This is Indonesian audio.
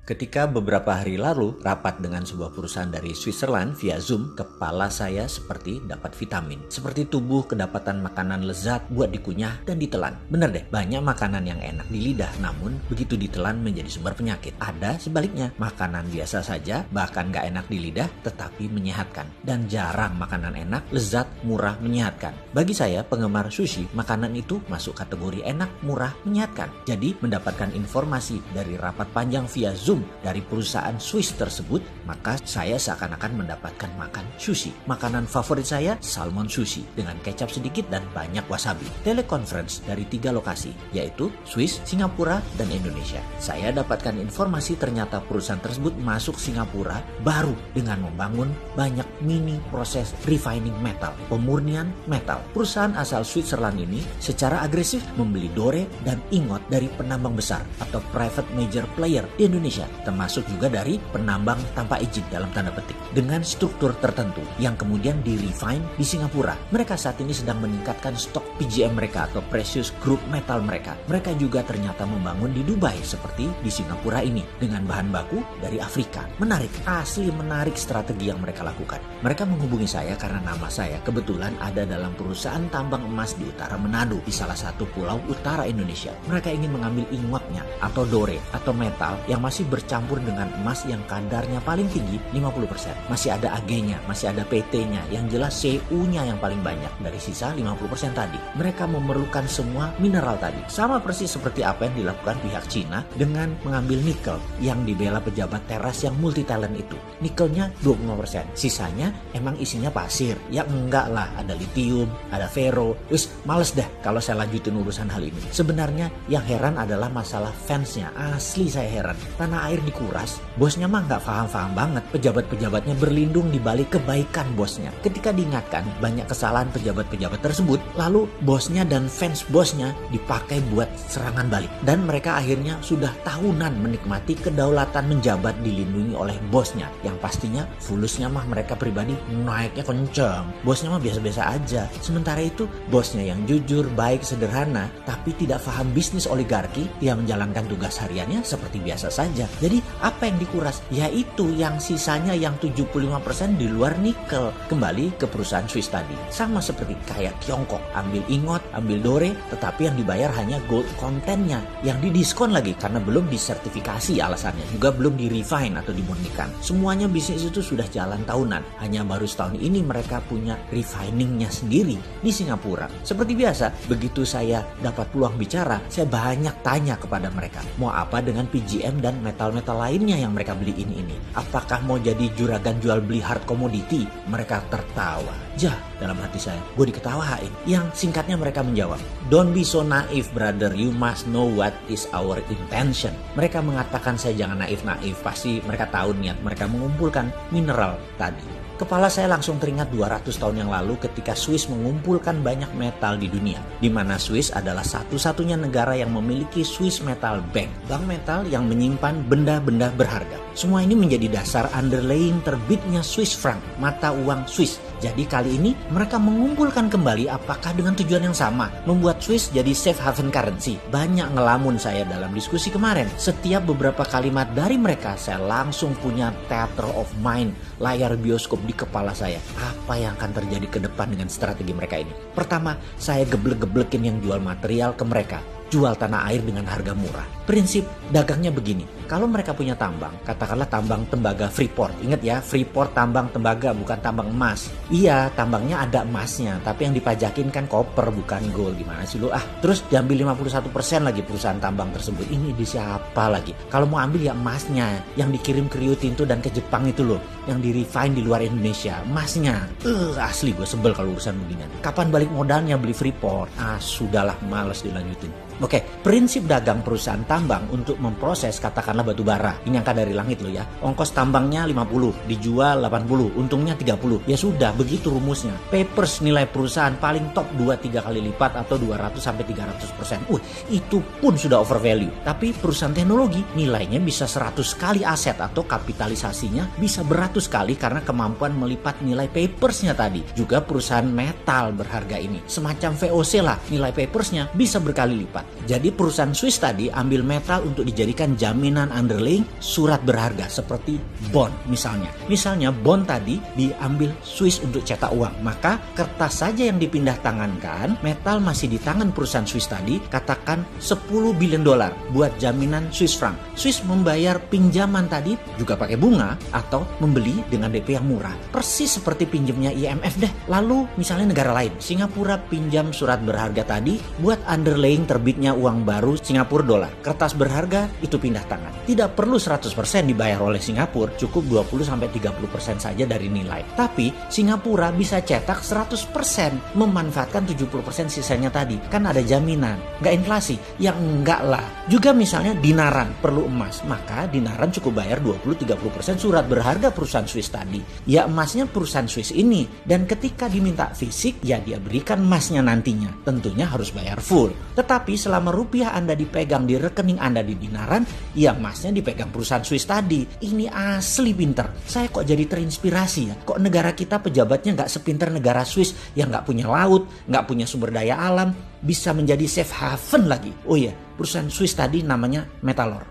Ketika beberapa hari lalu rapat dengan sebuah perusahaan dari Switzerland via Zoom, kepala saya seperti dapat vitamin. Seperti tubuh kedapatan makanan lezat buat dikunyah dan ditelan. Bener deh, banyak makanan yang enak di lidah, namun begitu ditelan menjadi sumber penyakit. Ada sebaliknya, makanan biasa saja, bahkan gak enak di lidah, tetapi menyehatkan. Dan jarang makanan enak, lezat, murah, menyehatkan. Bagi saya, penggemar sushi, makanan itu masuk kategori enak, murah, menyehatkan. Jadi, mendapatkan informasi dari rapat panjang via Zoom dari perusahaan Swiss tersebut, maka saya seakan-akan mendapatkan makan sushi. Makanan favorit saya, salmon sushi dengan kecap sedikit dan banyak wasabi. Teleconference dari 3 lokasi, yaitu Swiss, Singapura, dan Indonesia. Saya dapatkan informasi ternyata perusahaan tersebut masuk Singapura baru dengan membangun banyak mini proses refining metal, pemurnian metal. Perusahaan asal Switzerland ini secara agresif membeli dore dan ingot dari penambang besar atau private major player di Indonesia, termasuk juga dari penambang tanpa izin dalam tanda petik, dengan struktur tertentu yang kemudian di-refine di Singapura. Mereka saat ini sedang meningkatkan stok PGM mereka atau precious group metal mereka. Mereka juga ternyata membangun di Dubai seperti di Singapura ini dengan bahan baku dari Afrika. Menarik, asli menarik strategi yang mereka lakukan. Mereka menghubungi saya karena nama saya kebetulan ada dalam perusahaan tambang emas di utara Manado, di salah satu pulau utara Indonesia. Mereka ingin mengambil ingotnya atau dore atau metal yang masih bercampur dengan emas yang kadarnya paling tinggi 50%. Masih ada Ag-nya, masih ada PT-nya, yang jelas Cu-nya yang paling banyak dari sisa 50% tadi. Mereka memerlukan semua mineral tadi. Sama persis seperti apa yang dilakukan pihak Cina dengan mengambil nikel yang dibela pejabat teras yang multi talent itu. Nikelnya 25%. Sisanya emang isinya pasir. Ya enggak lah, ada lithium, ada ferro. Wis, males dah kalau saya lanjutin urusan hal ini. Sebenarnya yang heran adalah masalah fansnya. Asli saya heran. Tanah air dikuras, bosnya mah nggak paham-paham banget. Pejabat-pejabatnya berlindung di balik kebaikan bosnya. Ketika diingatkan banyak kesalahan pejabat-pejabat tersebut, lalu bosnya dan fans bosnya dipakai buat serangan balik. Dan mereka akhirnya sudah tahunan menikmati kedaulatan menjabat dilindungi oleh bosnya. Yang pastinya fulusnya mah mereka pribadi naiknya kenceng. Bosnya mah biasa-biasa aja. Sementara itu bosnya yang jujur, baik, sederhana, tapi tidak paham bisnis oligarki, dia menjalankan tugas hariannya seperti biasa saja. Jadi apa yang dikuras? Yaitu yang sisanya yang 75% di luar nikel. Kembali ke perusahaan Swiss tadi. Sama seperti kayak Tiongkok. Ambil ingot, ambil dore, tetapi yang dibayar hanya gold kontennya. Yang didiskon lagi karena belum disertifikasi alasannya. Juga belum di-refine atau dimurnikan. Semuanya bisnis itu sudah jalan tahunan. Hanya baru setahun ini mereka punya refiningnya sendiri di Singapura. Seperti biasa, begitu saya dapat peluang bicara, saya banyak tanya kepada mereka. Mau apa dengan PGM dan metal-metal lainnya yang mereka beli ini? Apakah mau jadi juragan jual beli hard commodity? Mereka tertawa. Jah, dalam hati saya, gue diketawain. Yang singkatnya mereka menjawab, "Don't be so naive, brother. You must know what is our intention." Mereka mengatakan saya jangan naif-naif. Pasti mereka tahu niat mereka mengumpulkan mineral tadi. Kepala saya langsung teringat 200 tahun yang lalu ketika Swiss mengumpulkan banyak metal di dunia. Di mana Swiss adalah satu-satunya negara yang memiliki Swiss Metal Bank. Bank metal yang menyimpan benda-benda berharga. Semua ini menjadi dasar underlying terbitnya Swiss franc, mata uang Swiss. Jadi kali ini mereka mengumpulkan kembali apakah dengan tujuan yang sama, membuat Swiss jadi safe haven currency. Banyak ngelamun saya dalam diskusi kemarin. Setiap beberapa kalimat dari mereka saya langsung punya theater of mind, layar bioskop di kepala saya. Apa yang akan terjadi ke depan dengan strategi mereka ini? Pertama, saya geblek-geblekin yang jual material ke mereka. Jual tanah air dengan harga murah. Prinsip dagangnya begini, kalau mereka punya tambang, katakanlah tambang tembaga Freeport. Ingat ya, Freeport tambang tembaga bukan tambang emas. Iya, tambangnya ada emasnya, tapi yang dipajakin kan koper bukan gold. Gimana sih lu? Terus diambil 51% lagi perusahaan tambang tersebut. Ini di siapa lagi? Kalau mau ambil ya emasnya, yang dikirim ke Rio Tinto dan ke Jepang itu loh, yang di-refine di luar Indonesia, emasnya. Asli gue sebel kalau urusan beginian. Kapan balik modalnya beli Freeport? Sudahlah, males dilanjutin. Oke, prinsip dagang perusahaan tambang untuk memproses katakanlah batu bara. Ini angka dari langit loh ya. Ongkos tambangnya 50, dijual 80, untungnya 30. Ya sudah, begitu rumusnya. Papers nilai perusahaan paling top 2-3 kali lipat atau 200-300%. Itu pun sudah overvalue. Tapi perusahaan teknologi nilainya bisa 100 kali aset atau kapitalisasinya bisa beratus kali karena kemampuan melipat nilai papersnya tadi. Juga perusahaan metal berharga ini. Semacam VOC lah, nilai papersnya bisa berkali lipat. Jadi perusahaan Swiss tadi ambil metal untuk dijadikan jaminan underlying surat berharga seperti bond misalnya. Misalnya bond tadi diambil Swiss untuk cetak uang, maka kertas saja yang dipindah tangankan, metal masih di tangan perusahaan Swiss tadi, katakan 10 billion dolar buat jaminan Swiss franc. Swiss membayar pinjaman tadi juga pakai bunga atau membeli dengan DP yang murah. Persis seperti pinjamnya IMF deh. Lalu misalnya negara lain, Singapura pinjam surat berharga tadi buat underlying terbitnya uang baru Singapura dolar. Kertas berharga itu pindah tangan. Tidak perlu 100% dibayar oleh Singapura, cukup 20-30% saja dari nilai. Tapi Singapura bisa cetak 100%, memanfaatkan 70% sisanya tadi. Kan ada jaminan, nggak inflasi. Ya enggak lah. Juga misalnya dinaran, perlu emas, maka dinaran cukup bayar 20-30% surat berharga perusahaan Swiss tadi. Ya emasnya perusahaan Swiss ini, dan ketika diminta fisik, ya dia berikan emasnya nantinya. Tentunya harus bayar full. Tetapi selama rupiah Anda dipegang di rekening Anda di dinaran, ya emasnya dipegang perusahaan Swiss tadi. Ini asli pinter. Saya kok jadi terinspirasi ya. Kok negara kita pejabatnya nggak sepinter negara Swiss yang nggak punya laut, nggak punya sumber daya alam, bisa menjadi safe haven lagi. Oh iya, perusahaan Swiss tadi namanya Metalor.